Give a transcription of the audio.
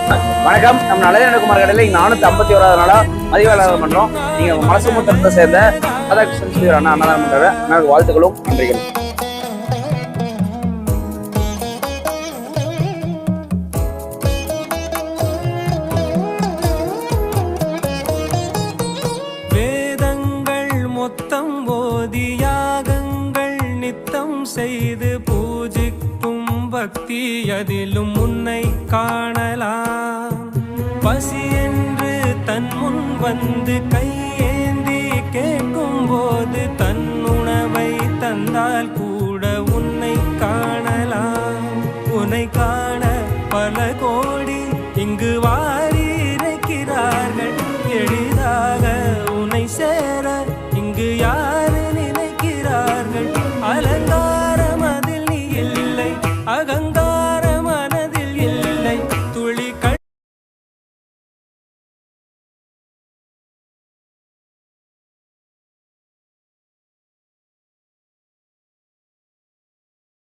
வணக்கம். நம்ம நல்லதனகுமார் கடையில் இங்கே 451வது நாளா மதிய வேளாண் பண்றோம். நீங்க மனசு முத்தத்தை சேர்ந்த ராதாகிருஷ்ணன் சொல்லி அண்ணா அன்னதானம் பண்றாரு. அண்ணாவுக்கு வாழ்த்துக்களும் நன்றிகள். வேதங்கள் மொத்தம் ஓதி யாகங்கள் நித்தம் செய்து பூஜிக்கும் பக்தி அதிலும் உன்னை காணலாம். பசி என்று தன் முன் வந்து கையேந்தி கேட்கும் போது தன் உணவை தந்தால் கூட உன்னை காணலாம். உன்னை காண பல கோடி இங்கு